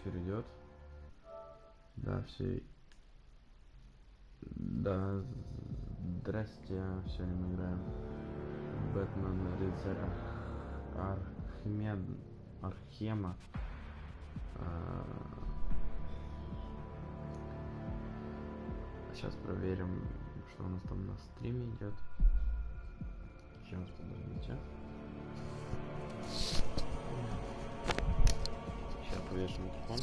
эфир идет. Да, все. Да, здрасте. Сегодня мы играем Бэтмен, рыцарь Архема. Сейчас проверим, что у нас там на стриме идет. Сейчас, подождите. Сейчас повешу микрофон.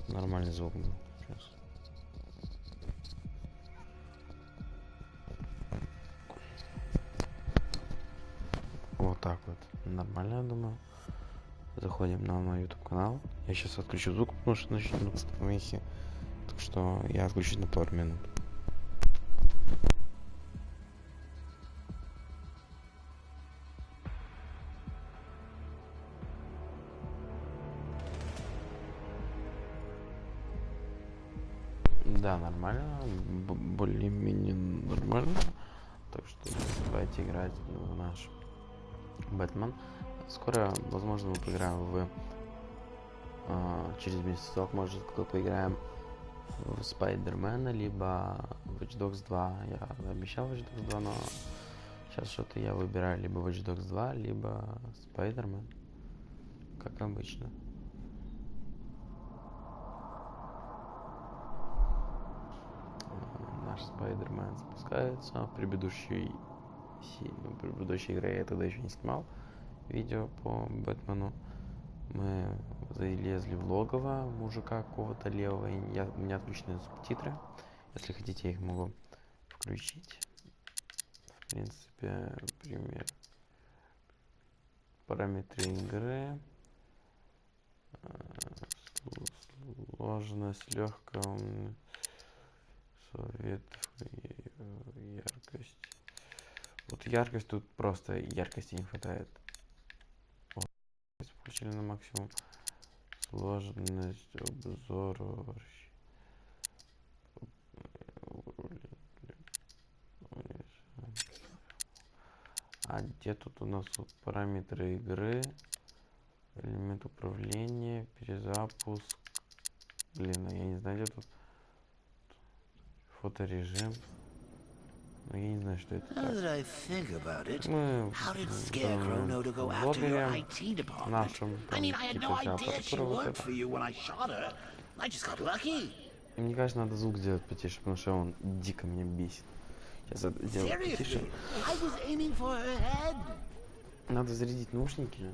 Нормальный звук был. Сейчас. Вот так вот. Нормально, я думаю. Заходим на мой YouTube канал. Я сейчас отключу звук, потому что начнутся помехи. Так что я отключусь на пару минут. Да, нормально. Более-менее нормально. Так что давайте играть в наш Бэтмен. Скоро, возможно, мы поиграем через месяцок, может, поиграем в Спайдермена, либо Watch Dogs 2. Я обещал Watch Dogs 2, но сейчас что-то я выбираю либо Watch Dogs 2, либо Спайдермен, как обычно. Наш Спайдермен запускается. В предыдущей игре я тогда еще не снимал видео по Бэтмену. Мы залезли в логово мужика какого-то левого. У меня отключены субтитры. Если хотите, я их могу включить. В принципе, пример. Параметры игры. Сложность, легкая, совет, яркость. Вот яркость тут просто яркости не хватает. Вот. Получили на максимум. Сложность, обзор. А где тут у нас вот параметры игры? Элемент управления, перезапуск. Блин, я не знаю, где тут фоторежим. Но я не знаю, что это. Мы в блогере нашем, там типа вся аппаратура вот это. И мне кажется, надо звук сделать потише, потому что он дико меня бесит. Сейчас это сделаю потише. Надо зарядить наушники.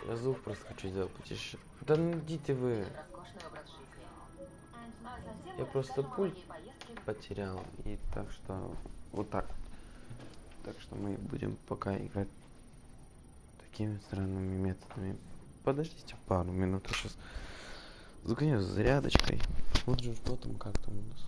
Я звук просто хочу сделать потише. Да ну идите вы. Я просто пульт потерял. И так что вот так. Так что мы будем пока играть такими странными методами. Подождите пару минут. Я сейчас загоняю с зарядочкой. Посмотрим, что там, как там у нас.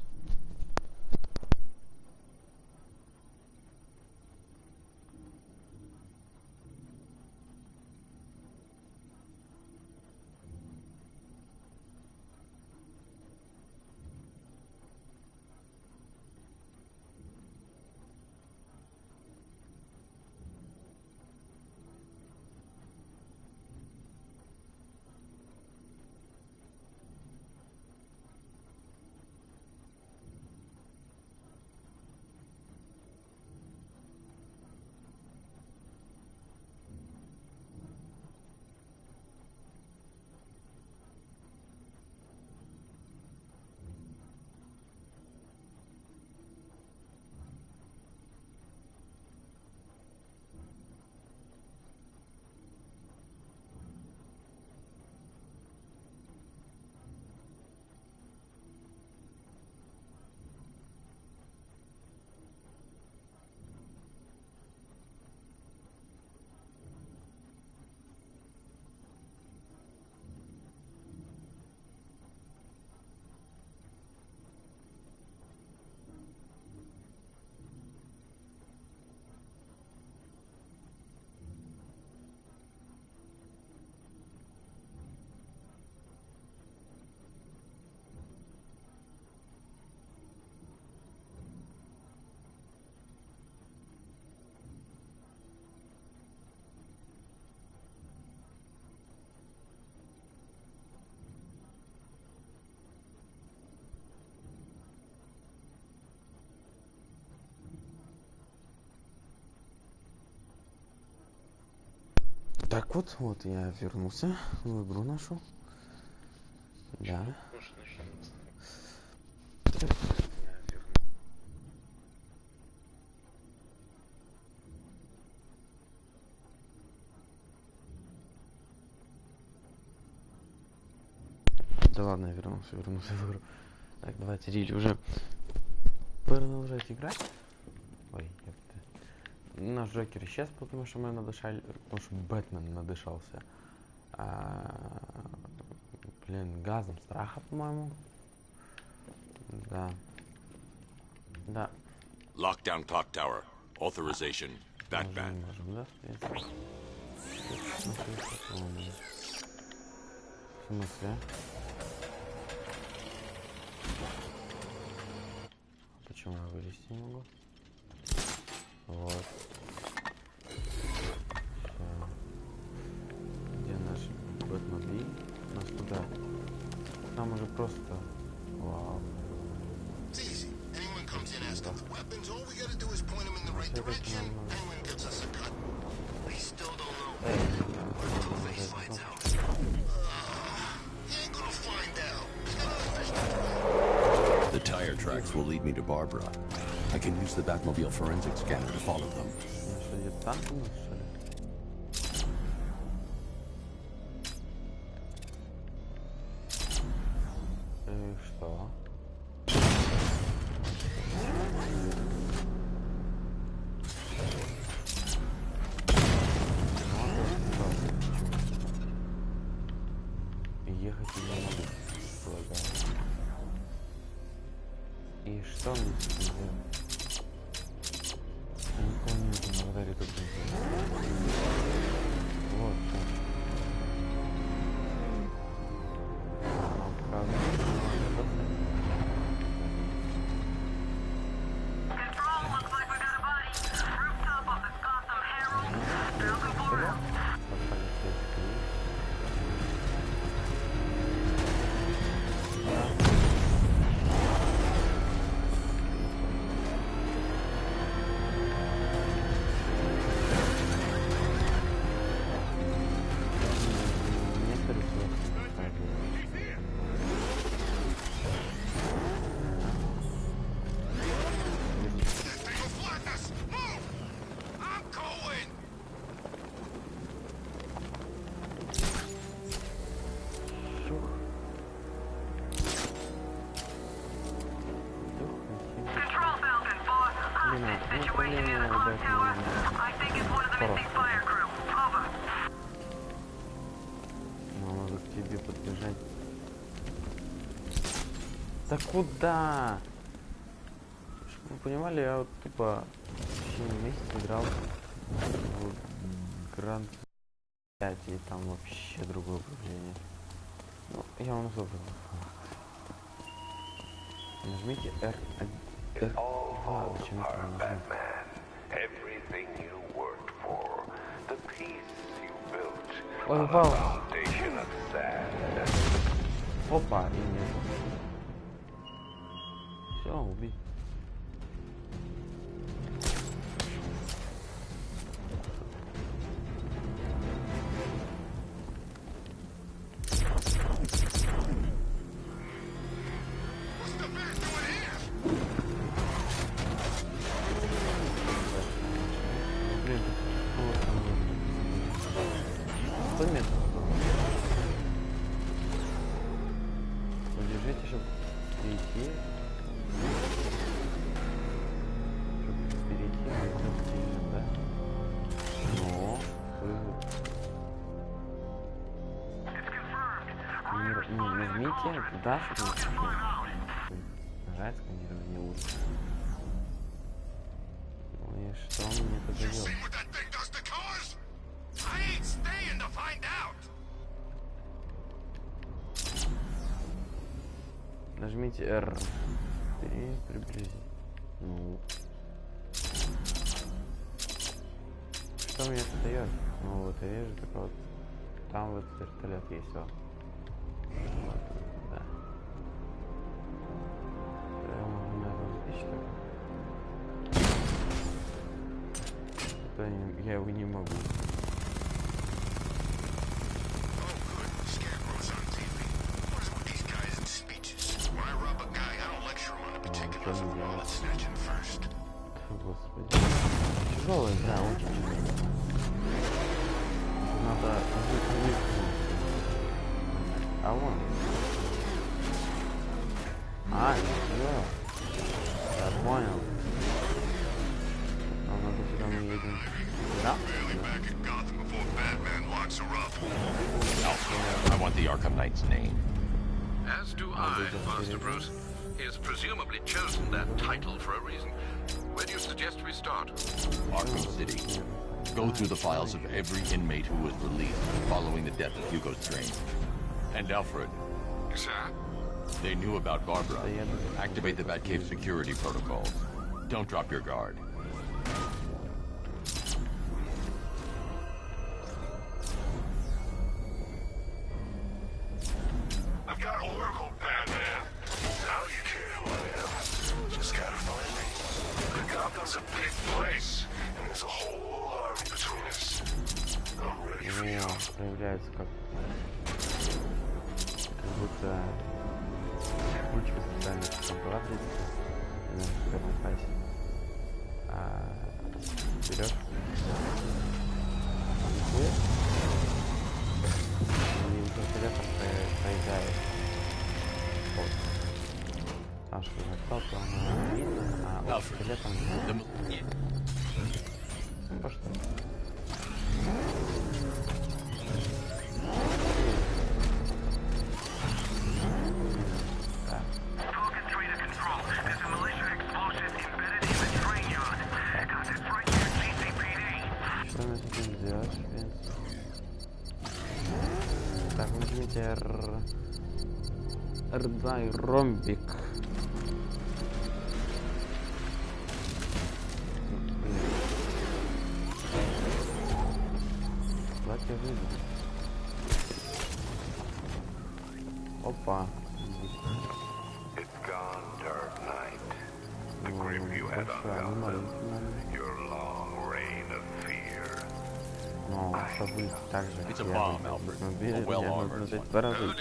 Так вот, я вернулся в игру нашу. Да. Да ладно, я вернулся в игру. Так, давайте, Риль, уже продолжать играть. Ой, наш Джокер исчез, потому что мы надышали, потому что Бэтмен надышался. Блин, газом страха, по-моему. Да. Да. Lockdown clock tower. Authorization. Batman. Можем, да? В смысле? Почему я вылезти не могу? Вот. Всё. Где наш Бэтмобиль? Нас туда. Там уже просто... Вау. The tire tracks will lead me to Barbara. I can use the Batmobile forensic scanner to follow them. Что, где-то танк у нас, что ли? Что? Ехать я не могу. И что мне теперь делать? Я не помню, благодарю тут. Вот. Нам показывает. Да куда? Чтобы вы понимали, я вот тупо в течение месяца играл в Гранд 5, и там вообще другое управление. Ну, я вам особо. Нажмите R2. Почему это не нажмите? Ой, вау. Опа, и нет. Все, убей. Блин, что метр? Удержите, чтобы перейти. Да? Но нажмите туда, чтобы нажать сканирование уровня. Ну и что мне это дает? Нажмите R и приблизить. Ну. Что мне это дает? Ну вот я вижу, только вот там вот вертолет есть, все. Вот, да. Я могу, наверное, сбить, что ли? Я его не могу. ничего не делать. Господи. Тяжелая игра, очень тяжелая. Надо выйти. А вон. А, все. Я понял. Нам надо сюда мы едем. Да? I want the Arkham Knight's name. As do I, Master Bruce. He has presumably chosen that title for a reason. Where do you suggest we start? Arkham City. Go through the files of every inmate who was released following the death of Hugo Strange. And Alfred. Sir? They knew about Barbara. Activate the Batcave security protocols. Don't drop your guard. I've got Oracle, Batman. Now you care who I am. Just gotta find me. Gotham's a big place, and there's a whole army between us. I'm ready for you. Проявляется как будто ручка специально обладает, и надо туда попасть. Вперед. И вертолетом проезжает. Потому что кто-то он видно, а вертолетом... Ну, пошли. Так, возьмите Рдай ромбик. Платье выйдет. Опа. It's gone, Dark Knight. The grip you had on Gotham. Your long reign of fear. Но чтобы так же, It's a bomb, Alfred. A well-armored one. Два раза,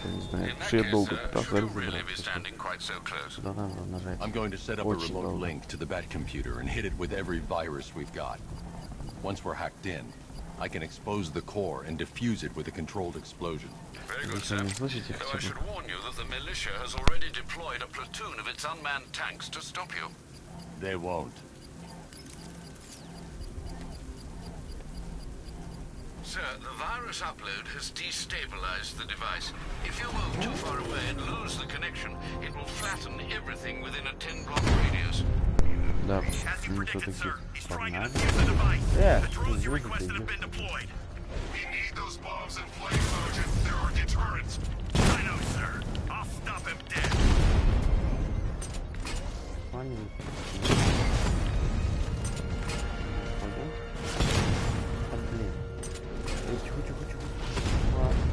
не знаю, что я долго пытался really be standing quite so close. Сюда надо нажать. I'm going to set up a remote link to the Batcomputer and hit it with every virus we've got. Once we're hacked in, I can expose the core and defuse it with a controlled explosion. Very good, sir. Вы не слышите, Though I что should warn you that the militia has already deployed a platoon of its unmanned tanks to stop you. They won't. Sir, the virus upload has destabilized the device. If you move too far away and lose the connection, it will flatten everything within a 10-block radius. Да, As you ну predicted, все-таки sir, he's trying to погнали. defuse the device. The drones you видите, requested have been видите. deployed. We need those bombs in place, Sergeant. There are deterrents. I know, sir. I'll stop him dead. Понятно. Пойдем? А, блин. Тихо. Ладно.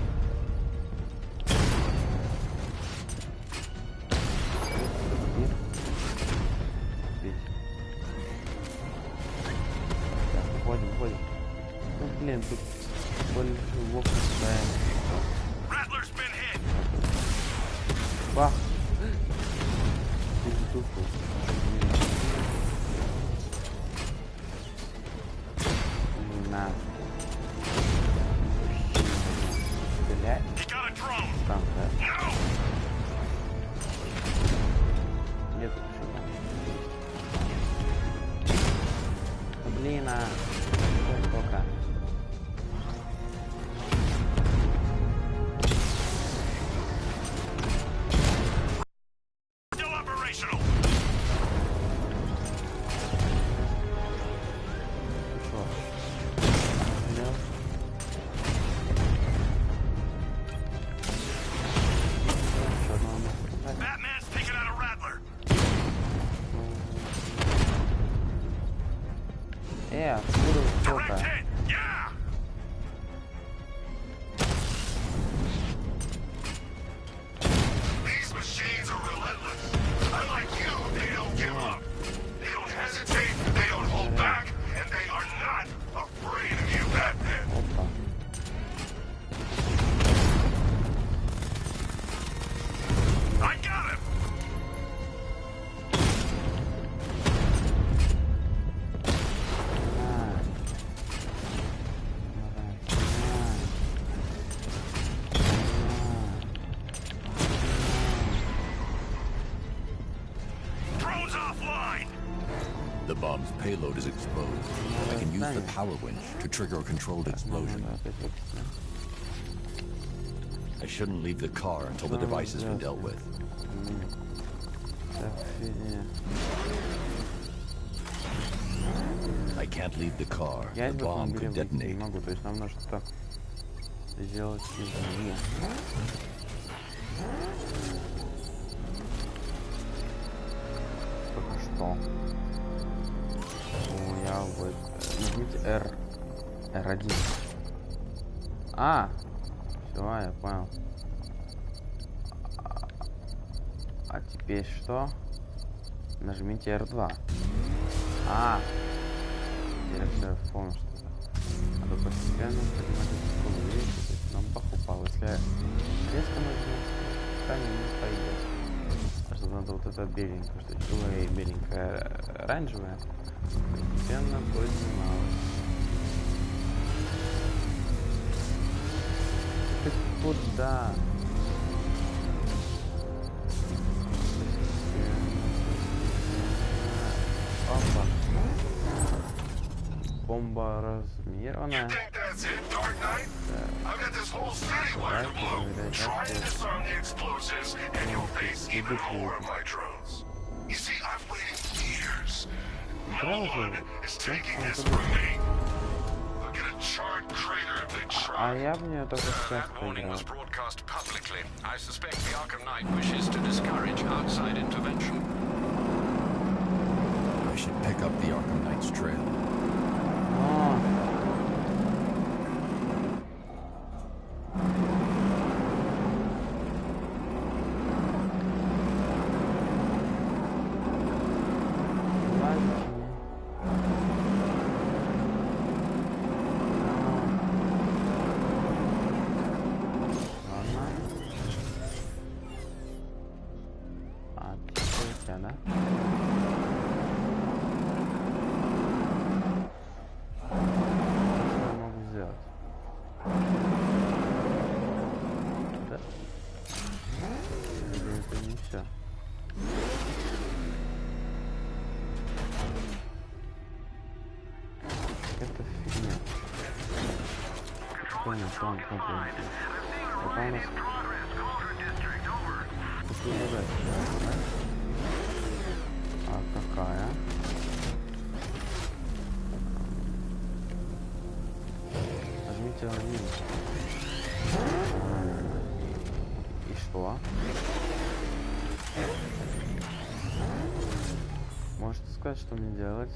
Так, уходим. Ну, блин, тут больше ловко ставим. Rattler's been hit. Бах! Тихо. На. Стрелять. He got a drone. Там, да? No. Нет, что там? Да блин, сколько? Still operational. Что? Стрелял? Еще одного места попасть? Batman's taken out a Rattler. Откуда Direct сколько? hit. Yeah. These machines are relentless. Unlike you, they don't give up. They don't hesitate, they don't hold back, and they are not afraid of you, Batman. Опа. I got him. The bomb's payload is exposed. I can use the power winch to trigger a controlled explosion. I shouldn't leave the car until the device has been dealt with. I can't leave the car. The bomb could detonate. Не могу, то есть нам нужно что-то сделать извне. Только что. Я вот... Нажмите R. R1. А! Все, я понял. А теперь что? Нажмите R2. А! Теперь все помню, что это. Надо постепенно поднимать эту скорость. Видите, нам покупал. Если я резко нажму, камень не пойдет. А что надо вот это беленькое, что белое и беленькое оранжевое. Постепенно поднималось. Ты куда? Опа. Бомба разминированная. А я в нее только сейчас поиграл. I suspect the Arkham Knight wishes to discourage outside intervention. I should pick up the Arkham Knight's trail. А какая? Нажмите один. И что? Можете сказать, что мне делать?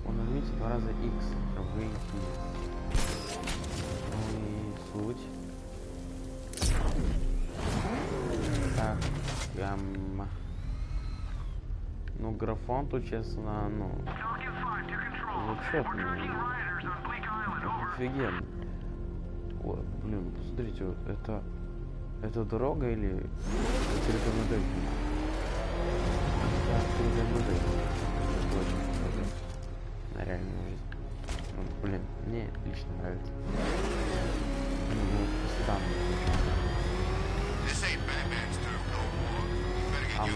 Нажмите 2 раза X, чтобы выйти. Ну и суть. Так, ну графон тут, честно, ну зачетный. Офигенно. О, блин, посмотрите, это дорога или передо мной? Передо мной. На реальную жизнь. Ну, блин, мне лично нравится. Ну, странно. А ну.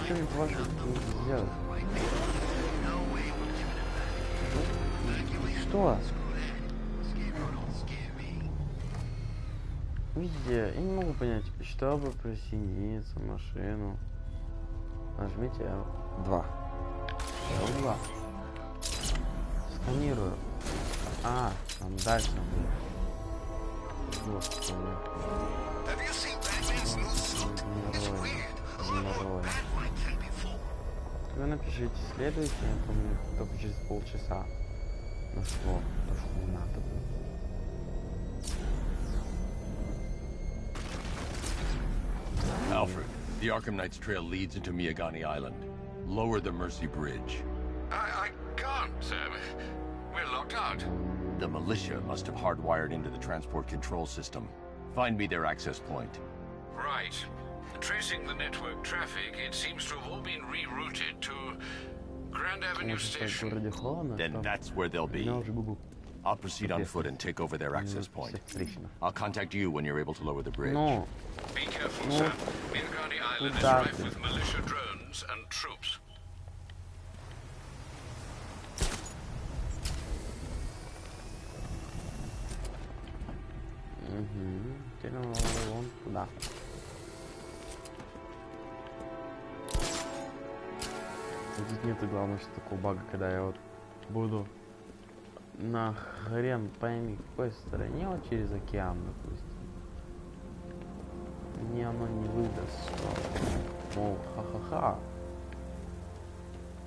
Что-нибудь важное сделать. Что? Видите, я не могу понять, чтобы присоединиться в машину. Нажмите L2. L2. Сканирую. А, там дальше будет. Вот, вы напишите следующее, я помню, только через полчаса. Ну что, то, что не надо. The Arkham Knight's trail leads into Miyagani Island. Lower the Mercy Bridge. I can't, sir. We're locked out. The militia must have hardwired into the transport control system. Find me their access point. Right. Tracing the network traffic, it seems to have all been rerouted to Grand Avenue Station. Then that's where they'll be. I'll proceed on foot and take over their access point. I'll contact you when you're able to lower the bridge. Be careful, sir. Miyagani Island is rife with militia drones and troops. Вон туда. Тут нету, главное, что такого бага, когда я вот буду на хрен пойми какой стороне, вот через океан, допустим. Мне оно не выдаст, что, мол, ха-ха-ха.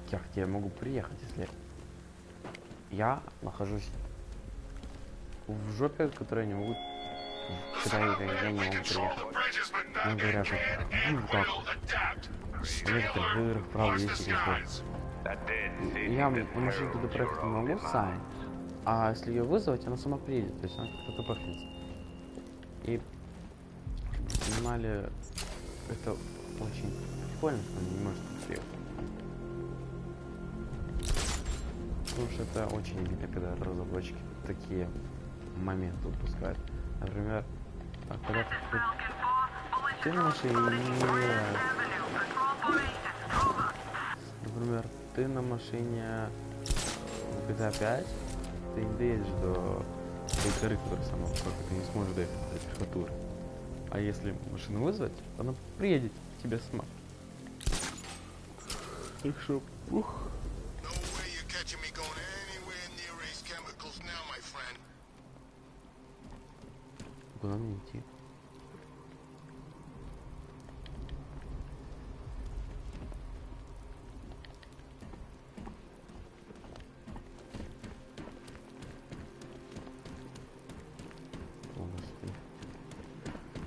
Как я могу приехать, если я нахожусь в жопе, в которой я не могу, куда я не могу приехать. Мне говорят, ну как, в некоторых играх, правда, есть такие. Я на машине туда проехать не могу сам, а если ее вызвать, она сама приедет, то есть она как-то тупахнется. И понимали, это очень прикольно, что она не может приехать. Потому что это очень обидно, когда разработчики такие моменты выпускают. Например, когда ты на машине, например, ты на машине в GTA 5, ты не доедешь до той горы, которая сама высокая, ты не сможешь доехать до верхотуры. А если машину вызвать, она приедет к тебе сама. Так что, ух. Куда мне идти?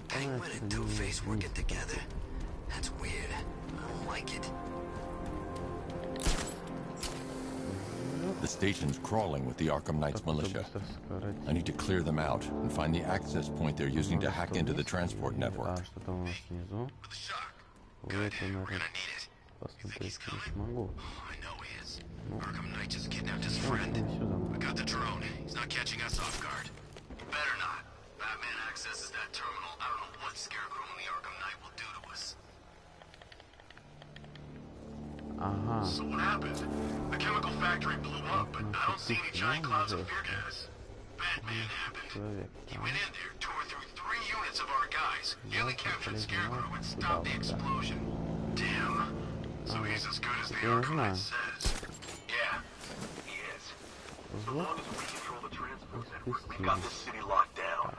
Penguin and Two-Face working together? That's weird. I don't like it. The station's crawling with the Arkham Knight's militia. I need to clear them out and find the access point they're using to hack into the transport network. With a shock. Good. We're gonna need it. You think he's coming? Oh, I know he is. Arkham Knight just kidnapped his friend. We got the drone. He's not catching us off guard. Better not. Batman accesses that terminal. I don't know what Scarecrow and the Arkham Knight will do to us. So what happened? The chemical factory blew up, but I don't see any giant clouds of fear gas. Batman happened. He went in there, tore through 3 units of our guys, nearly captured Scarecrow and stopped the explosion. Damn. So he's as good as the Arkham Knight says. Yeah, he is. So long as we control the transport network, we got this city locked down.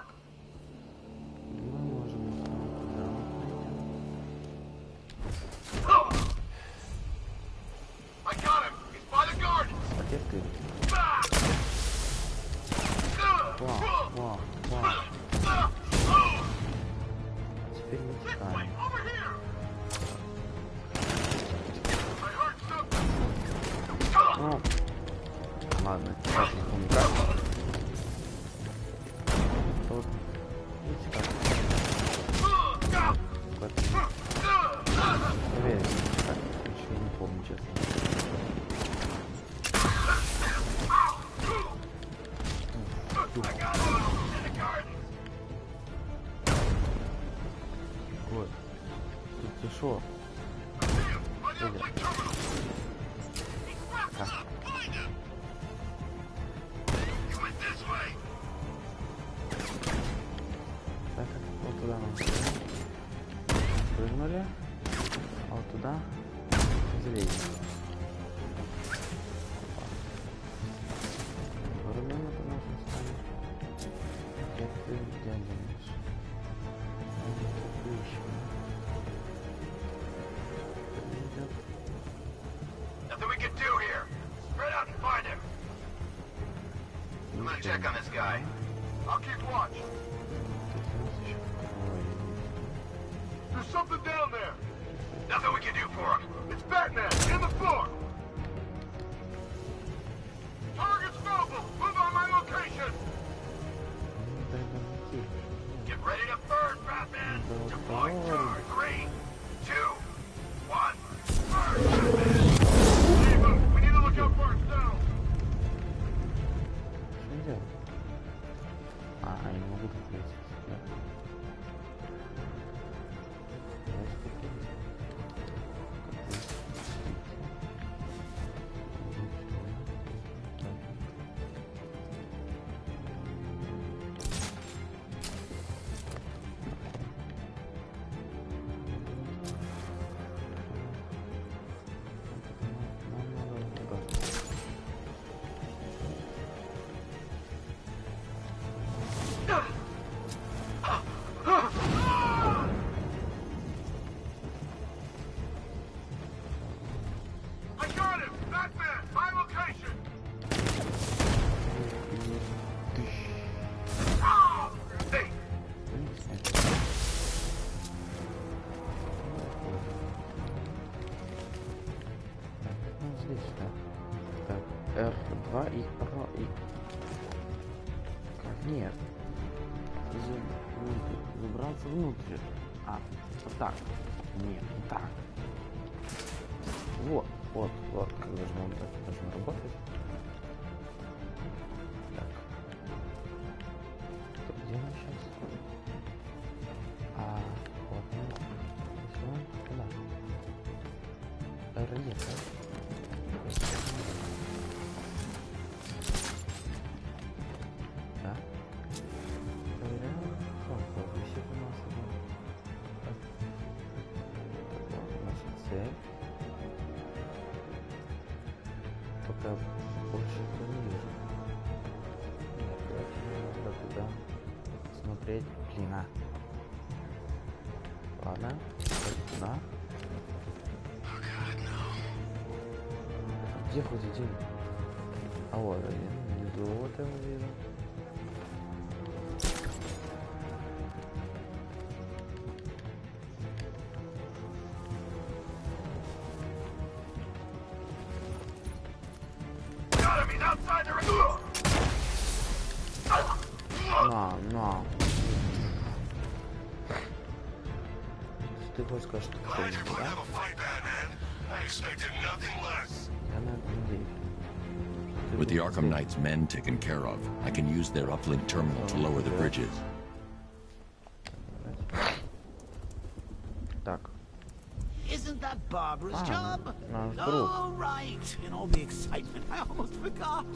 I got him! He's by the garden! Теперь мы текаем. Ну, ладно, сейчас не помню как. Тут, видите как. Проверим, как, ничего не помню, честно. Вот. Тут тишо. Так, вот туда мы прыгнули, а вот туда залезем. Румяна по нашему станет. Как ты делаешь? Nothing we can do here. Spread out and find him. I'm gonna check on this guy. I'll keep watch. There's something down there. Nothing we can do for him. It's Batman in the floor. Target's mobile. Move on my location. Get ready to burn, Batman. Deploy charge. 3, 2, 1. Burn, Batman. Leave him. We need to look out for ourselves. Что делать? Они могут ответить. Да? I got him. Batman, my location. Oh, hey. Ну, здесь, да. Так, R2 и Pro и... Как? Нет. Забраться внутрь. А, вот так. Нет, не так. Вот, как должно работать. Так. Где он сейчас? Вот он. Если он, куда? R1, да? Да? Проверяем. Вот, висит у нас одно. Так. Вот, наша цель. Только больше этого не вижу. Нет, короче, надо туда смотреть. Блин, Ладно, туда. Где хоть один? А вот один. Внизу вот его вижу. На. Ты хочешь сказать, что ты не да? Я на это надеюсь. With the Arkham Knight's men taken care of, I can use their uplink terminal to lower the bridges. Так. Isn't that Barbara's job? Наш друг. Oh, right. In all the excitement, I almost forgot.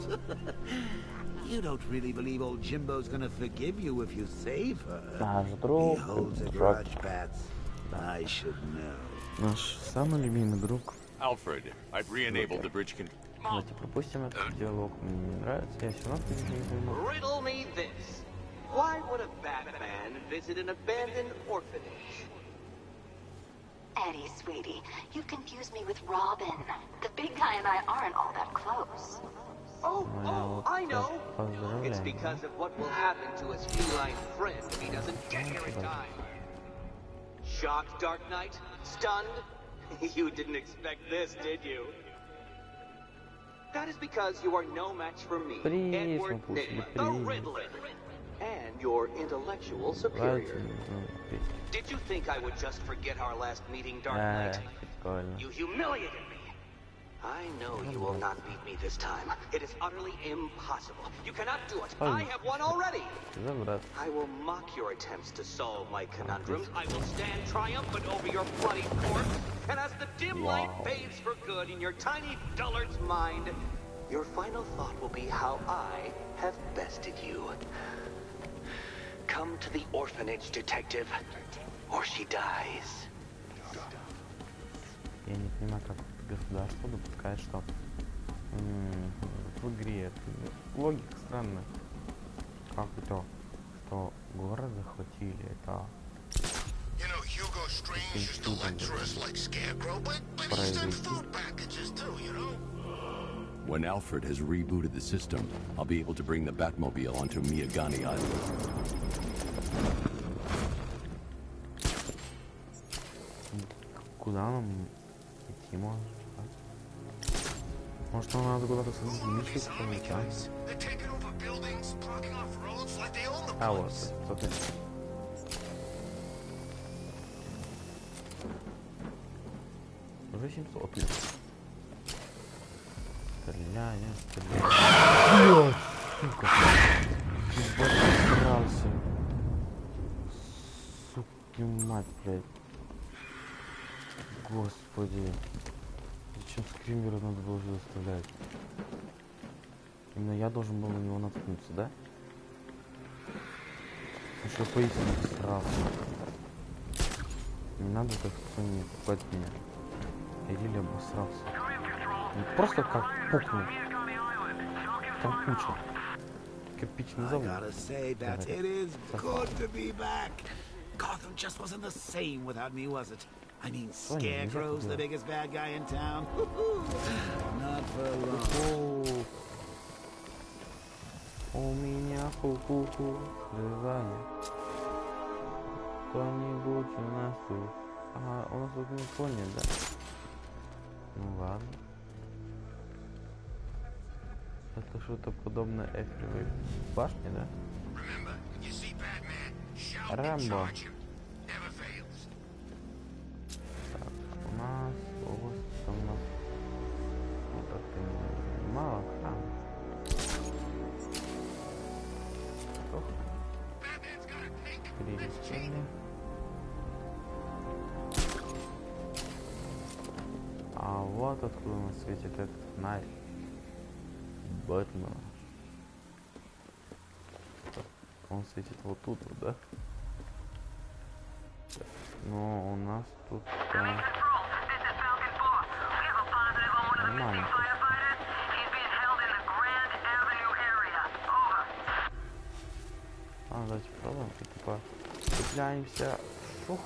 You don't really believe old Jimbo's gonna forgive you if you save her. Наш He друг. holds a grudge, Bats. I should know. Наш самый любимый друг. Alfred, I've re-enabled the bridge control. Давайте пропустим этот диалог. Мне не нравится. Я все равно не пойму. Riddle me this. Why would a Batman visit an abandoned orphanage? Eddie, sweetie, you confuse me with Robin. The big guy and I aren't all that close. Oh, I know. It's because of what will happen to his feline friend if he doesn't get here in time. Shocked, Dark Knight? Stunned? You didn't expect this, did you? That is because you are no match for me, Edward Nygma, the Riddler, and your intellectual superior. Did you think I would just forget our last meeting, Dark Knight? You humiliated me. I know you will not beat me this time. It is utterly impossible. You cannot do it. I have won already. I will mock your attempts to solve my conundrums. I will stand triumphant over your bloody corpse. And as the dim light fades for good in your tiny dullard's mind, your final thought will be how I have bested you. Come to the orphanage, detective, or she dies. Я не понимаю, как государство допускает, что в игре логика странная. Как это, что город захватили, это When Alfred has rebooted the system, I'll be able to bring the Batmobile onto Miyagani Island. Куда нам идти можно? Может, нам надо куда-то сходить, миссию какую-нибудь, а? А вот, смотри. Уже 700 лет. Стреляй, стреляй. Блядь, сука. Ебать, срался. Суки мать, блядь. Господи. Зачем скримера надо было уже заставлять? Именно я должен был на него наткнуться, да? Еще поистине срался. Не надо так не пугать меня. Я еле обосрался. Не просто как пукнул. Там куча. Кирпичный завод. Gotham just wasn't the same without me, was it? I mean, Scarecrow's the biggest bad guy in town. Not for long. У меня ху-ху-ху. Дыхание. Кто-нибудь у нас тут. Ага, у нас тут никого нет, да? Ну ладно. Это что-то подобное Эфелевой башне, да? Рэмбо. Так, у нас область, у нас вот так мало охраны. Перевести. А вот откуда у нас светит этот фонарь Бэтмена. Он светит вот тут вот, да? Но у нас тут нормально. А, давайте попробуем, типа цепляемся. Фух.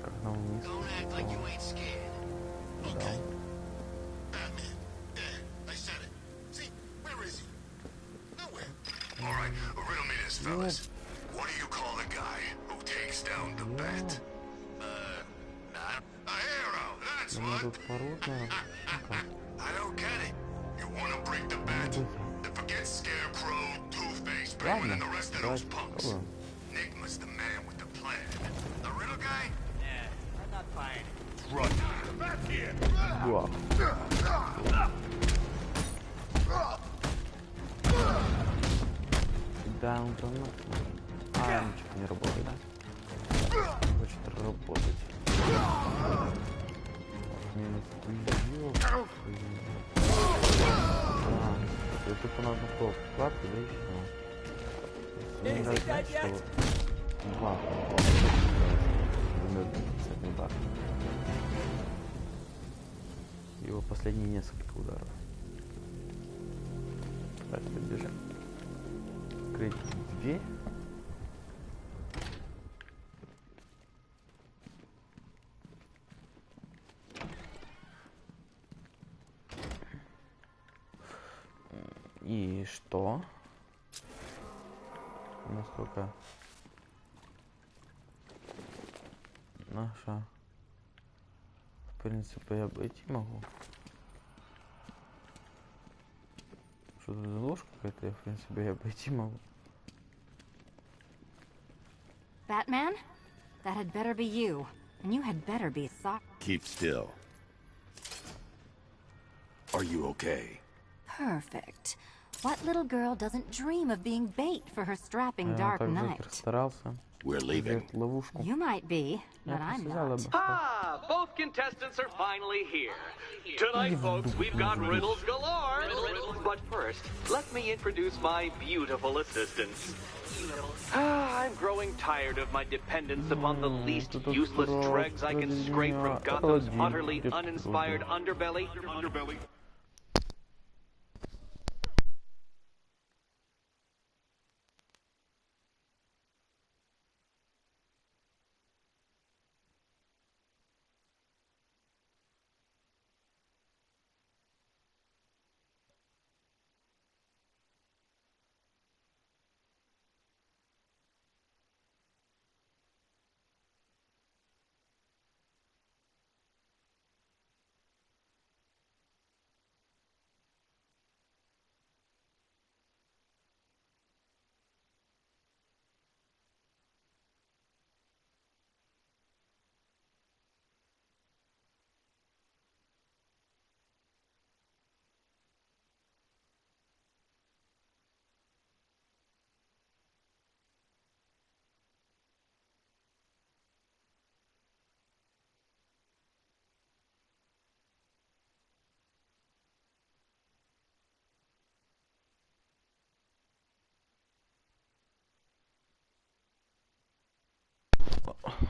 Как нам вниз? What do you call the guy who takes down the bat? A hero, that's what. I don't get it. You want to break the bat? Then forget Scarecrow, Two-Face, Penguin, and the rest of those punks. Enigma's the man with the plan. The riddle guy? Yeah, I'm not buying it. Run. Back here. Да, он там... А, ничего не работает, да? Хочет работать. Минус уйдёт. Это тупо надо было вкладку, да и все. Мне нравится, знаешь, что вот... Два. Его последние несколько ударов. Давайте подбежим. Открыть дверь. И что? Насколько наша, в принципе, я обойти могу. Что-то заложка какая-то, я, в принципе, я обойти могу. Batman? That had better be you. And you had better be sorry. Keep still. Are you okay? Perfect. What little girl doesn't dream of being bait for her strapping dark knight? We're leaving. You might be, but I'm not. Ah, both contestants are finally here. Tonight, folks, we've got riddles galore. But first, let me introduce my beautiful assistants. I'm growing tired of my dependence upon the least useless dregs I can scrape from Gotham's utterly uninspired underbelly.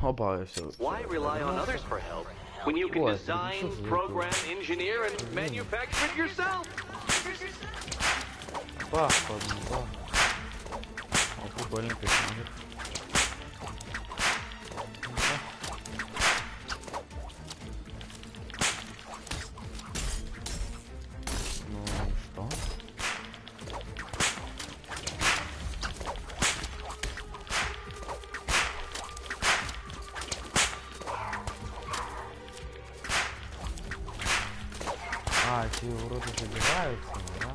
Опа, все. Why rely on others for help when you can design, program, engineer, and manufacture it yourself? Прикольно, конечно. Ну что? А, эти уроды забираются, да?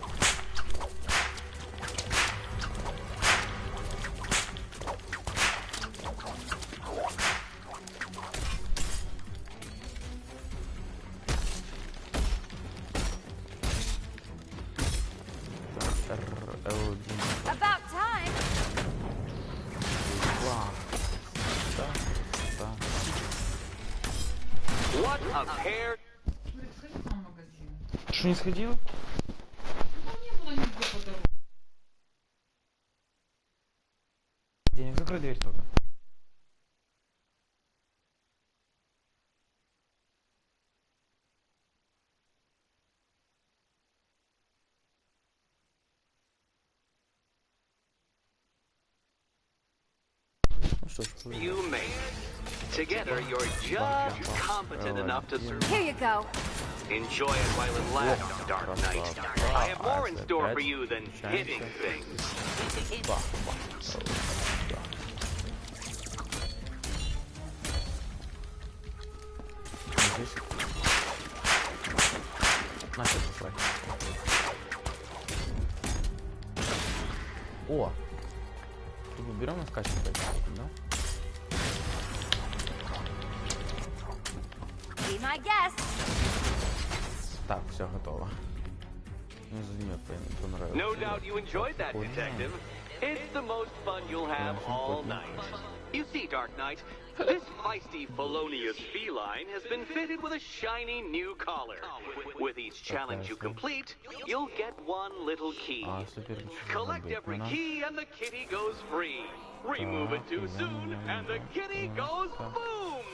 About time. What a pair. Что, не сходил? Денег, закрой дверь только. Ну что ж, You made it. Together, you're just competent enough to survive. Here you go. Enjoy it while it lasts, Dark Knight. I have more in store for you than hitting things. Нахер пошла. О! Тут берем и скачем, да? Be my guest. Так, все готово. Ну, мне понравилось. No doubt you enjoyed that, Detective. It's the most fun you'll have all night. You see, Dark Knight, this feisty, felonious feline has been fitted with a shiny new collar. With each challenge you complete, you'll get one little key. Collect every key and the kitty goes free. Remove it too soon and the kitty goes boom!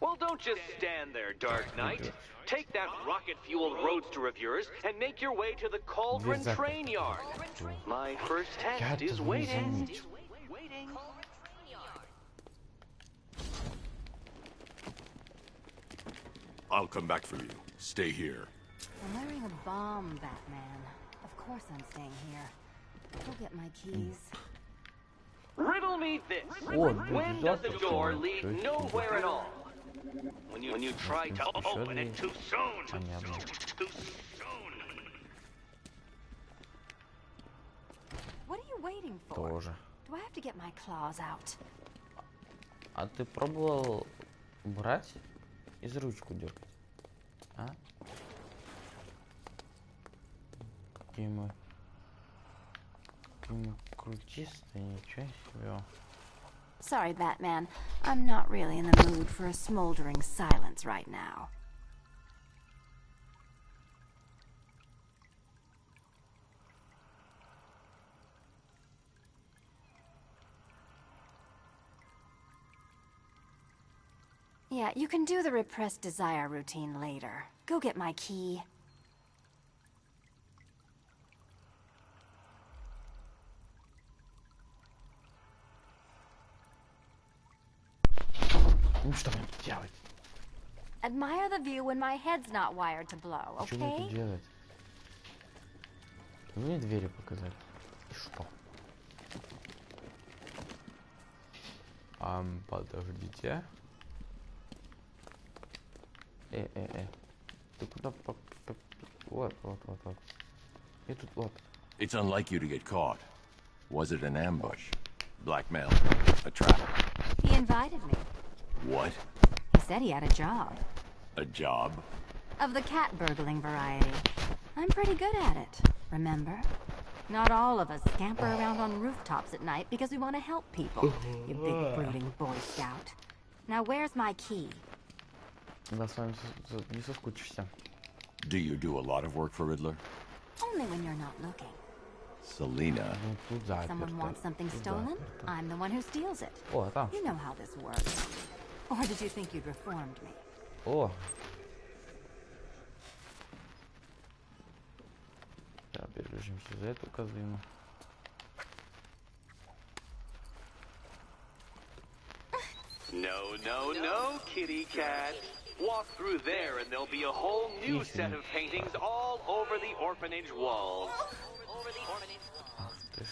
Well, don't just stand there, Dark Knight. Take that rocket-fueled roadster of yours and make your way to the Cauldron train yard. My first test is waiting. I'll come back for you. Stay here. I'm wearing a bomb, Batman. Of course I'm staying here. Go get my keys. Riddle me this. When does the door lead nowhere at all? When you try to open it too soon. Too soon. What are you waiting for? Тоже. Do I have to get my claws out? А ты пробовал брать и за ручку дергать? А? Какие мы крутистые, ничего себе. Sorry, Batman. I'm not really in the mood for a smoldering silence right now. Yeah, you can do the repressed desire routine later. Go get my key. Ну что мне делать? Admire the view when my head's not wired to blow, Что мне okay? тут делать? Вы мне двери показали. И что? Подождите. Ты куда Вот. И тут вот. It's unlike you to get caught. Was it an ambush? Blackmail? A trap? He invited me. What? He said he had a job. A job? Of the cat burgling variety. I'm pretty good at it, remember? Not all of us scamper around on rooftops at night because we want to help people, you big brooding Boy Scout. Now where's my key? Да, с вами не соскучишься. Do you do a lot of work for Riddler? Only when you're not looking. Selena. Ну, тут заперто. Someone wants something Тут stolen? заперто. I'm the one who steals it. О, там. You know how this works. Or did you think you'd reformed me? О! Да, переключимся за эту козлину. No, no, no, kitty cat. Walk through there and there'll be a whole new set of paintings all over the orphanage walls. Ах ты ж.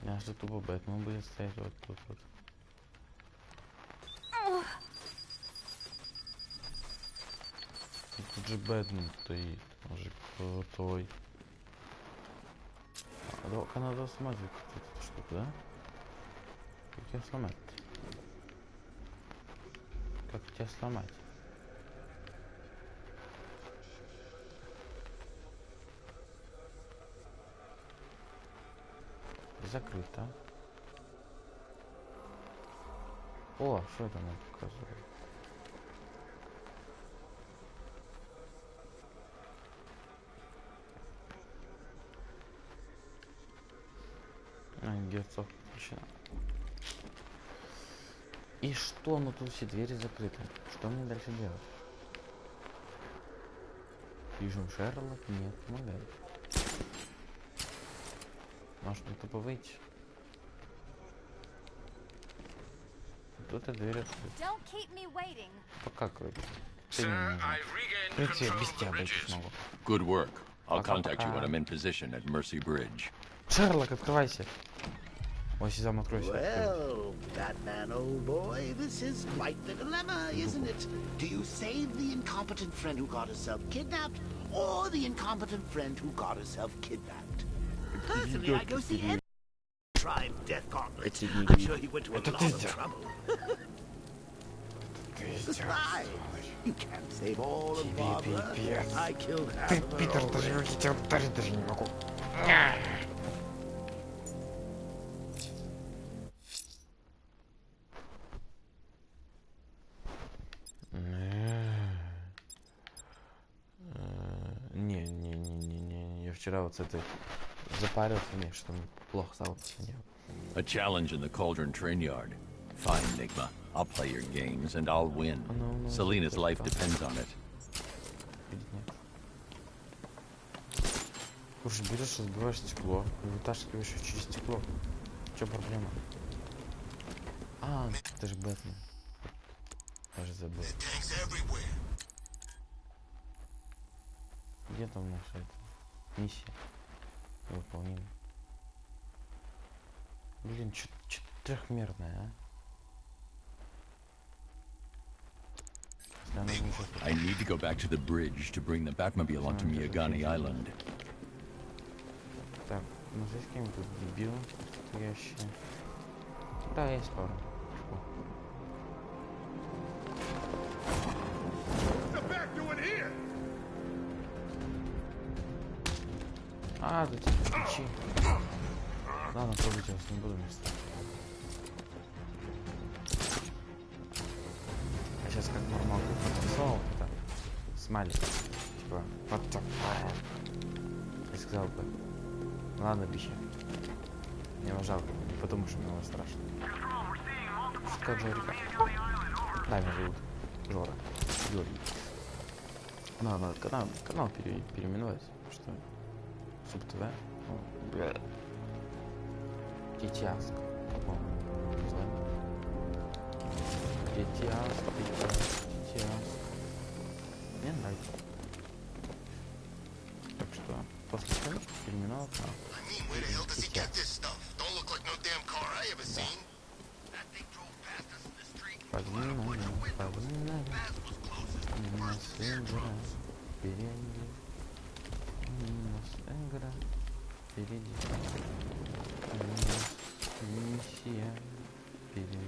Я же тупо Бэтмен будет стоять вот тут вот. Тут же Бэтмен стоит, он же крутой. А надо сломать вот эту штуку, да? Как ее сломать? Как тебя сломать? Закрыто. О, что это нам показывает? Герцог включена. И что? Ну тут все двери закрыты. Что мне дальше делать? Пишем Шерлок. Нет, помогает. Может мне тупо выйти? Тут эта дверь открыта. Пока крыть. В принципе, я без тебя обойти смогу. Good work. I'll Пока, contact you пока. when I'm in position at Mercy Bridge. Шерлок, открывайся. Ой, Сезам, откройся. Well, Batman, old boy, this is quite the dilemma, isn't it? Do you save the incompetent friend who got herself kidnapped, or the incompetent friend who got herself kidnapped? Personally, I go see every tribe Death Gauntlet. I'm sure he went to a lot of trouble. Besides, you can't save all of Barbara. I killed half of her Питер, already. я тебя ударить даже не могу. Не, я вчера вот с этой запарился, мне что плохо стало после нее. A challenge in the Cauldron Train Yard. Fine, Enigma. I'll play your games and I'll win. No, Selena's life depends on it. Слушай, берешь, разбиваешь стекло, и вытаскиваешь его через стекло. В чем проблема? А, это же Бэтмен. Я же забыл. Где там наша эта миссия? Выполнима. Блин, что трехмерная, а? I need to go back to the bridge to bring the Batmobile onto Miyagani Island. Так, ну здесь какие-нибудь дебилы стоящие. Да, есть пару. А, да тебе ключи. Ладно, трогать я вас не буду вместо. Я сейчас как нормально подписал это. Смайлик. Типа, вот так. Я сказал бы. Ладно, бихи. Мне его жалко, не потому что мне его страшно. Как Жорика? Да, меня зовут Жора. Георгий. Надо канал переименовать. Что? Суб-ТВ? Тетяск. По-моему, название. Тетяск. Мне нравится. Так что, после странички переименовал канал. Погнали. Мимо Стенгера впереди. Мимо Стенгера впереди. Миссия впереди.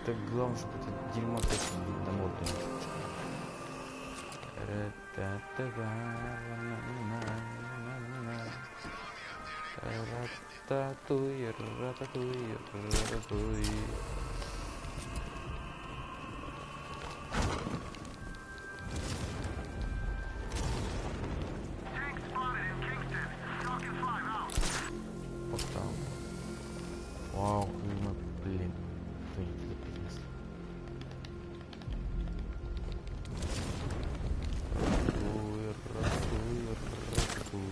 Так главное, чтобы это дерьмо точно домой принесло. Рататуй, рататуй, рататуй. Вот там. Вау, ну, блин. Двигатели принесли. Рататуй, рататуй, рататуй.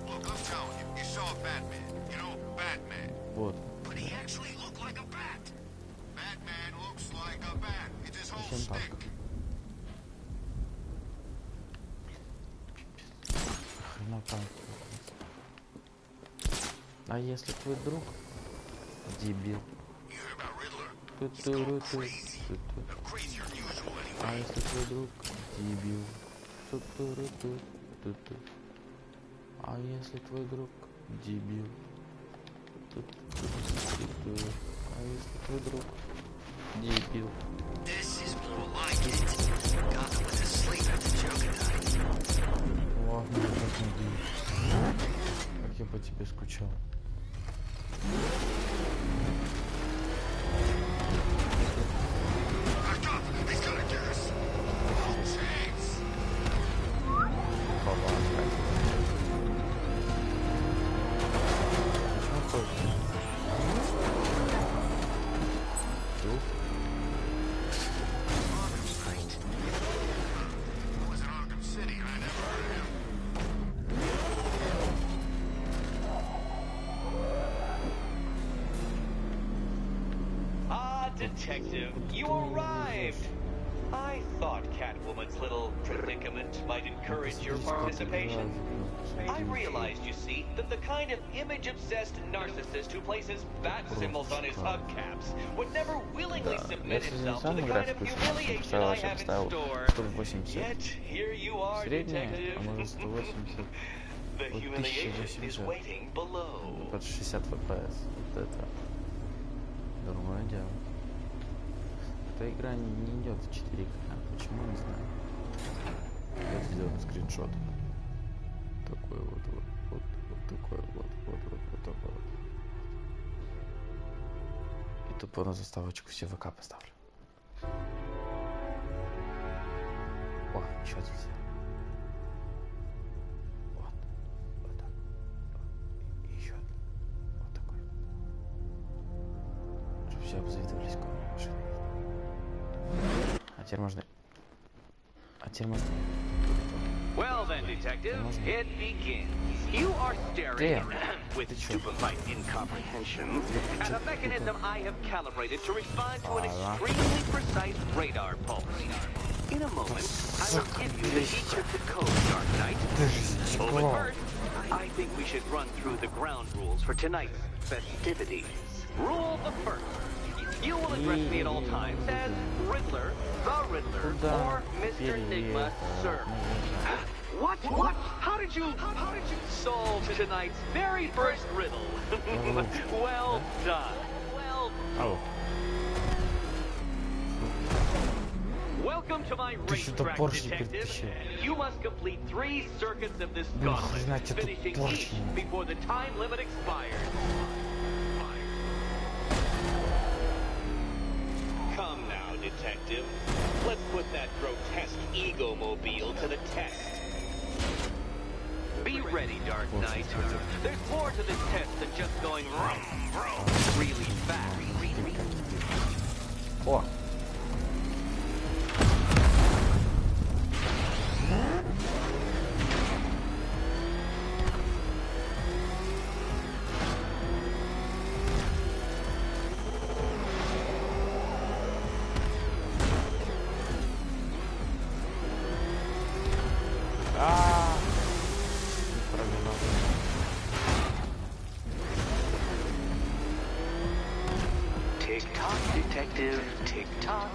Look, I'm telling you, you saw Batman. You know, Batman. Вот. But he actually looked like a bat. Batman looks like a bat. It's his whole Зачем так? stick. Хрена там. А если твой друг дебил? You hear about Riddler? Ту-ту-ру-ту, Crazy. ту-ту. Crazier than usual А anyway. если твой друг дебил? Ту-ту-ру-ту, ту-ту. А если твой друг дебил? Ту-ту-ру-ту. А если твой друг дебил? This is more like it. Gotham went to sleep after Joker died. Ладно, как надеюсь. Как я по тебе скучал. He's gonna get us. Thanks. Arkham Street. He was in Arkham City, and I never heard of him. Ah, Detective, you arrived! I thought Catwoman's little predicament might encourage your participation. I realized, you see, that the kind of image-obsessed narcissist who places bat symbols on his hubcaps would never willingly submit himself to the kind of humiliation I have in store. 180. Yet, here you are, Средняя, Detective. а может 180. The Вот humiliation is 1080. waiting below. Под 60 FPS. Вот это. Другое дело. Эта игра не идет в 4К. Почему, не знаю. Вот сделаем скриншот. Такой вот такой вот такой вот. И тупо на заставочку все ВК поставлю. О, еще тут сделал. Вот так. И еще вот такой. Чтобы все обзавидовались какой машиной. А теперь можно... Well then, Detective, it begins. You are staring with stupefied incomprehension at a mechanism I have calibrated to respond to an extremely precise radar pulse. In a moment, I will give you the secret to code, Dark Knight. But first, I think we should run through the ground rules for tonight's festivities. Rule the first. You will address me at all times as Riddler, the Riddler, or Mr. Enigma, sir. What? How did you solve tonight's very first riddle? Well done. Well done. Welcome to my racetrack, Detective. You must complete 3 circuits of this gauntlet, finishing each before the time limit expires. Come now, Detective. Let's put that grotesque ego-mobile to the test. Be ready, Dark Knight. There's more to this test than just going really fast. О! Tick-tock, Detective, tick-tock.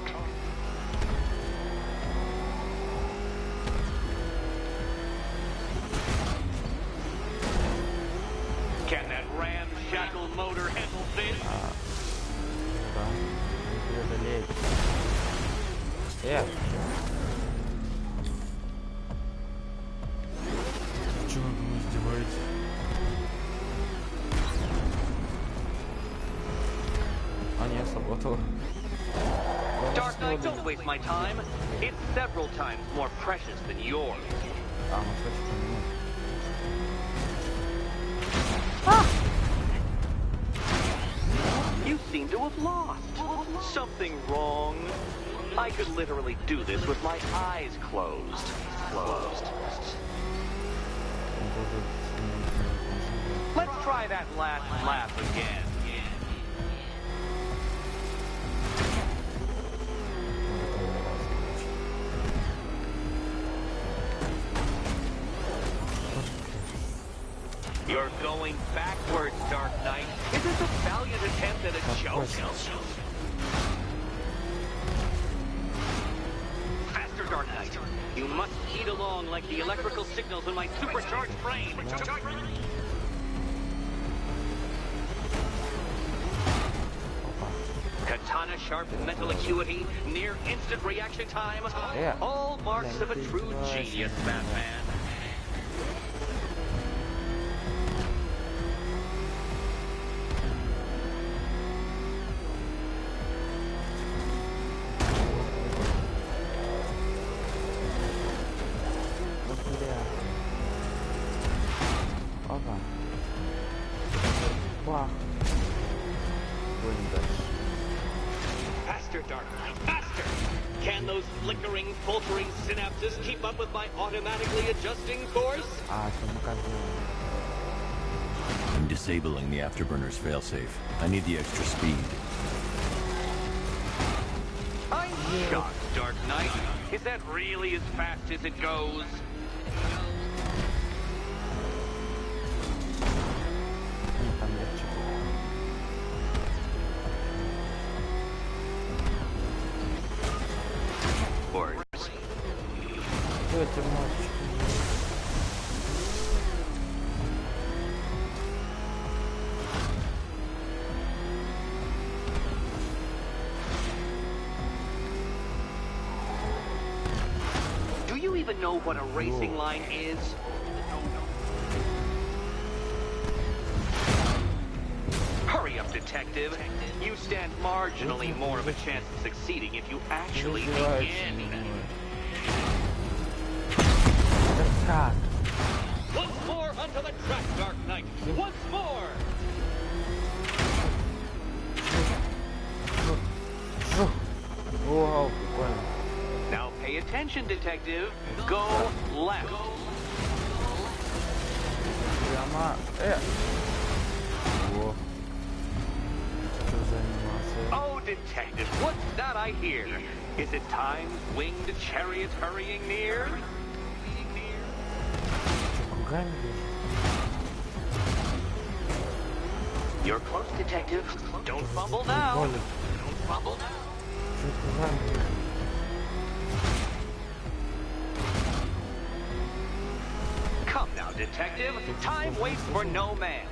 Can that ramshackle motor handle this? Да, не преодолеть. Чего вы издеваетесь? А не сработало. Dark Knight, don't waste my time. It's several times more precious than yours. А, ну кстати, You seem to have lost. Something wrong? I could literally do this with my eyes closed. Let's try that last lap again. You're going backwards, Dark Knight. Is this a valiant attempt at a joke? Faster, Dark Knight. You must eat along like the electrical signals in my supercharged brain. Katana sharp mental acuity, near instant reaction time. All marks of a true genius, Batman. Faster, Dark Knight, faster! Can those flickering, faltering synapses keep up with my automatically adjusting course? I'm disabling the afterburner's failsafe. I need the extra speed. I'm shocked, Dark Knight. Is that really as fast as it goes? Do you even know what a racing line is? Hurry up, detective. You stand marginally more of a chance of succeeding if you actually begin. Once more onto the track, Dark Knight. Once more. Now pay attention, detective. Go left. Oh, detective, what's that I hear? Is it time's winged chariots hurrying near? You're close, detective. Don't fumble now. Don't fumble now. Come now, detective. Time waits for no man.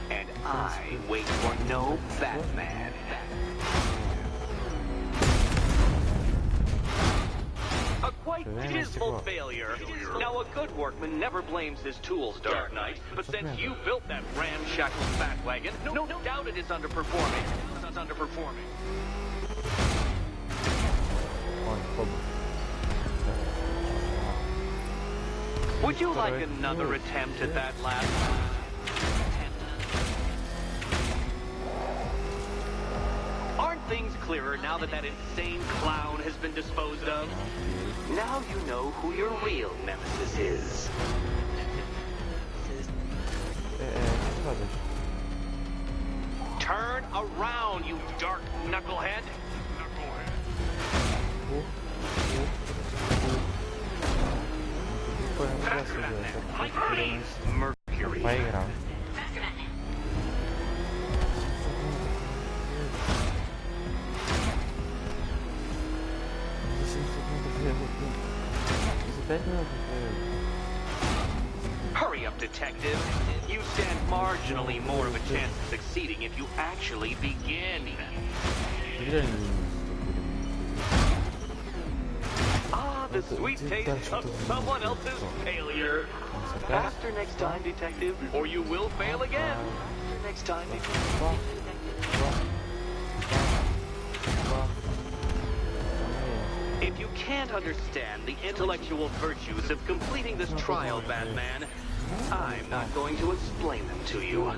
And I wait for no Batman. A quite dismal failure. Now, a good workman never blames his tools, Dark Knight. But since you built that ramshackle Batwagon, no doubt it is underperforming. It's underperforming. Would you like another attempt at that lap? Aren't things clearer now that that insane clown has been disposed of? Now you know who your real nemesis is. Turn around, you dark knucklehead. Mercury. Hurry up, detective. You stand marginally more of a chance of succeeding if you actually begin. want the sweet taste of someone else's failure. Faster next time, detective, or you will fail again. Next time, detective. If you can't understand the intellectual virtues of completing this trial, Batman, I'm not going to explain them to you.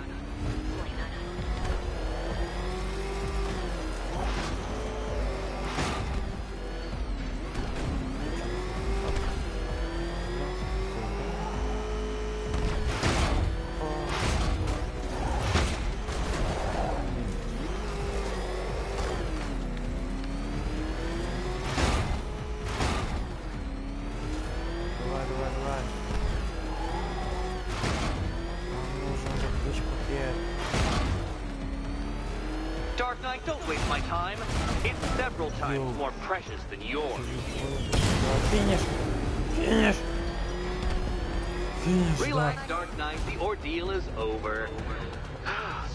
Dark Knight, don't waste my time. It's several times more precious than yours. Finish. Relax, Dark Knight. The ordeal is over.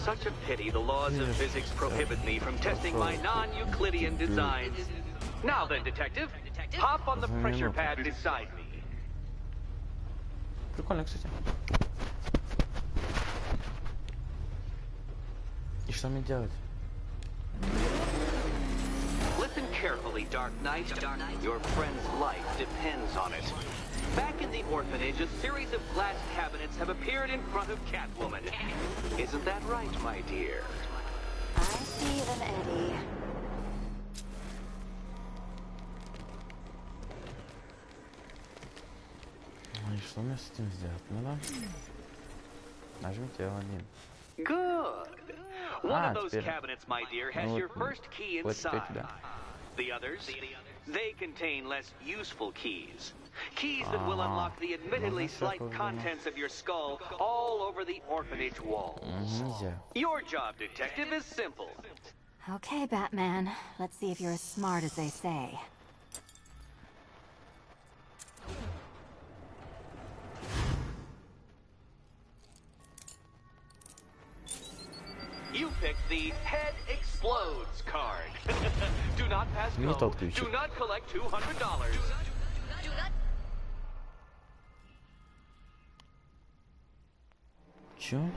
Such a pity the laws of physics prohibit me from testing my non-Euclidean designs. Now then, detective, hop on the pressure pad beside me. Прикольно, кстати. И что мне делать? Listen carefully, Dark Knight. Your friend's life depends on it. Back in the orphanage, a series of glass cabinets have appeared in front of Catwoman. Isn't that right, my dear? I see them, Eddie. И что мне с этим сделать? Ну да. Нажмите L1. Good. One of those cabinets, my dear, has your first key inside. The others, they contain less useful keys. Keys that will unlock the admittedly slight contents of your skull all over the orphanage walls. Your job, detective, is simple. Okay, Batman. Let's see if you're as smart as they say. You picked the Head Explodes card. Do not pass go. Do not collect $200. Do not. Чё?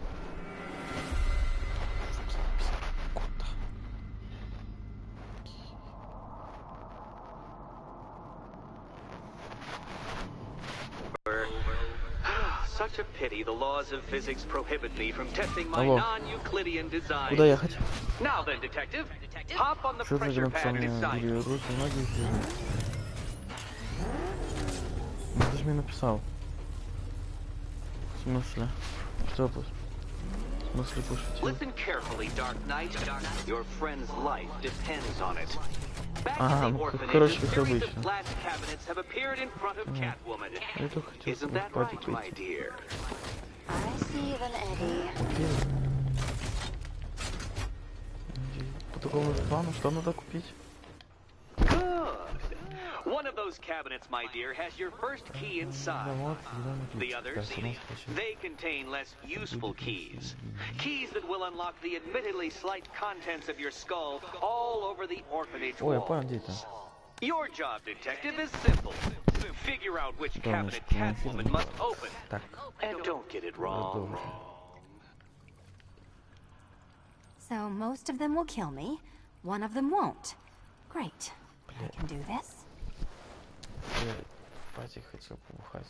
Such a pity the laws of physics prohibit me from testing my non-Euclidean design. Куда ехать? Now then, detective, hop on the pressure pad beside me. Руки, ноги. Ну ты же мне написал. В смысле? Что тут? В смысле пошутил? Listen carefully, Dark Knight. Your friend's life depends on it. Back in the orphanage, a series of glass cabinets have appeared in front of Catwoman. Isn't that right, my dear? I see them, Eddie. По такому плану, что надо купить? Good. One of those cabinets, my dear, has your first key inside. The others, they contain less useful keys. Keys that will unlock the admittedly slight contents of your skull all over the orphanage walls. Your job, detective, is simple. Figure out which cabinet Catwoman must open. And don't get it wrong. So most of them will kill me. One of them won't. Great. I can do this. Я в пати хотел побухать.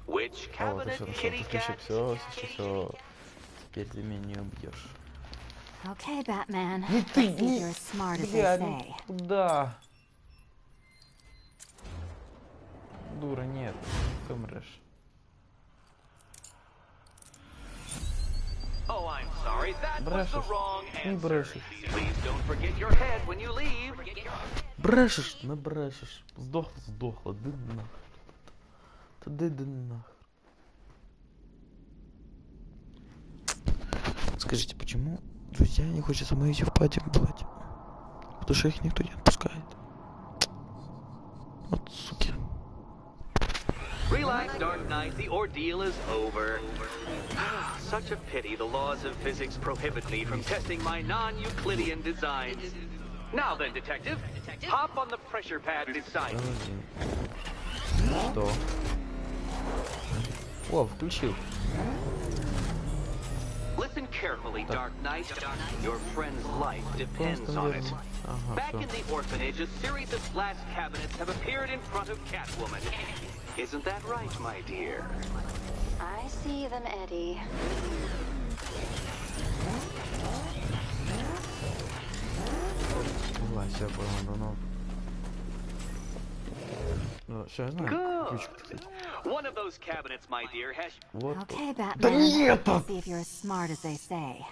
Which cabinet, kitty cat? Все. Теперь ты меня не убьешь. Okay, Batman. Let's see if you're as smart as they say. Куда? Дура, нет. Ты мрешь. Oh, I'm sorry. That was the wrong answer. Брешешь. Please don't forget your head when you leave. Брешешь, набрешешь. Сдохла. Да нахер. Да нахер. Скажите, почему друзья не хотят со мной идти в пати бухать? Потому что их никто не отпускает. Вот суки. Relax, Dark Knight. The ordeal is over. Such a pity the laws of physics prohibit me from testing my non-Euclidean designs. Now then, detective, hop on the pressure pad beside me. Что? О, включил. Listen carefully, Dark Knight. Your friend's life depends on it. Back in the orphanage, a series of glass cabinets have appeared in front of Catwoman. Isn't that right, my dear? I see them, Eddie. Все, понял, ну, все, я знаю. Ключик, кстати. One of those cabinets, my dear, has... Вот. Okay, Да Batman. нет! Let's see if you're as smart as they say.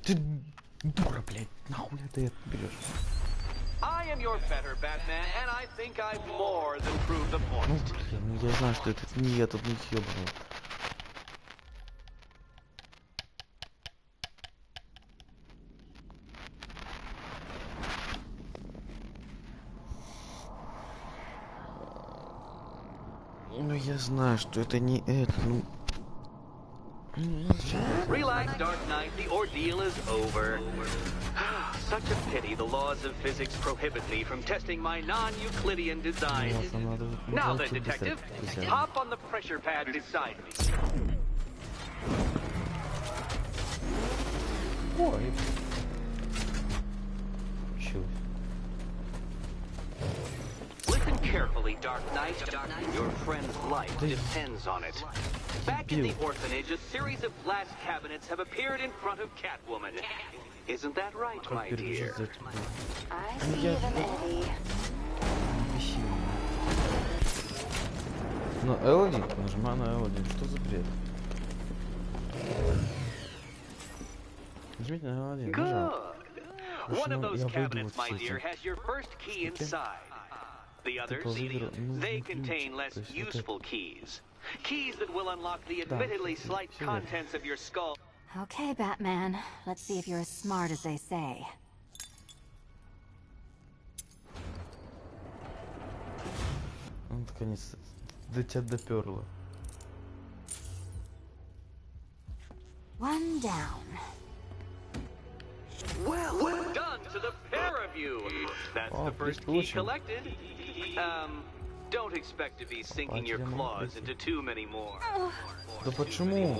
Ты дура, блядь, нахуй ты это берешь? I am your better Batman, and I think I've more than proved the point. Ну, блин, я знаю, что это не я тут не съебывал. Ну, я знаю, что это не это, ну... Relax, Dark Knight. The ordeal is over. Such a pity the laws of physics prohibit me from testing my non-Euclidean design. Now then, detective, hop on the pressure pad beside me. Ой. Чё? Listen carefully, Dark Knight. Your friend's life depends on it. Back in the orphanage, a series of glass cabinets have appeared in front of Catwoman. Isn't that right, my dear? I see them, Eddie. Ну, L1, нажимаю на L1. Что за бред? Нажмите на L1. Good. One of those cabinets, my dear, has your first key inside. The others, they contain less useful keys. Keys that will unlock the admittedly slight contents of your skull. Okay, Batman. Let's see if you're as smart as they say. Ну, наконец, до тебя доперло. One down. Well done to the pair of you. That's the first key collected. Don't expect to be sinking your claws into too many more. Да почему?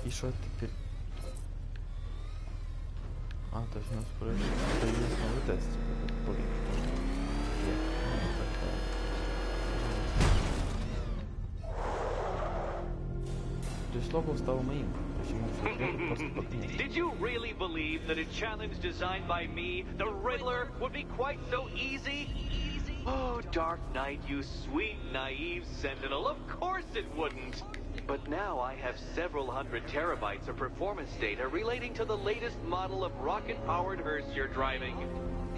И что теперь? А, то есть у нас появился новый тест. То есть лого стало моим. Did you really believe that a challenge designed by me, the Riddler, would be quite so easy? Oh, Dark Knight, you sweet, naive sentinel, of course it wouldn't. But now I have several hundred terabytes of performance data relating to the latest model of rocket-powered hearse you're driving.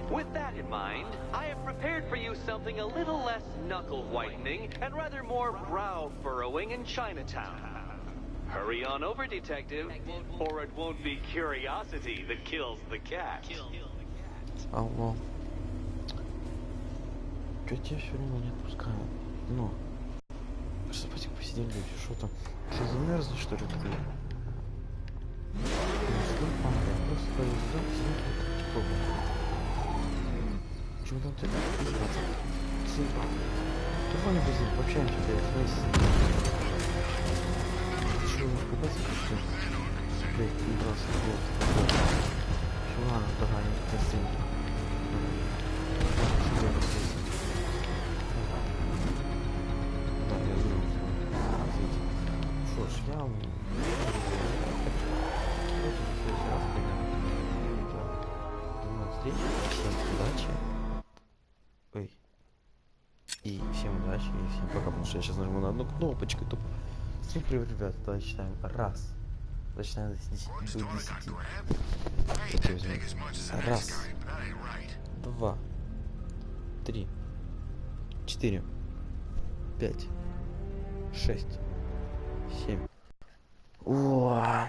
With that in mind, I have prepared for you something a little less knuckle-whitening and rather more brow-furrowing in Chinatown. Hurry on over, detective, or it won't be curiosity that kills the cat. Алло. Чё тебя все равно не отпускают? Ну. Что, спасибо, посидели люди, что там? Что, замерзли, что ли, ты? Просто повезло, все почему там ты? Телефон не позвонит, пообщаемся, блядь, вместе. Что, купаться, что ли? Блядь, не брался, вот. Все, ладно, давай, не стенки. Да, я знаю. Что ж, я вам... Всем удачи. Ой. И всем удачи, и всем пока, потому что я сейчас нажму на одну кнопочку. Всем привет, ребята, давай считаем. Раз. Начинаем с 10 до 10. Раз. Два. 3, 4, 5, 6, 7. О!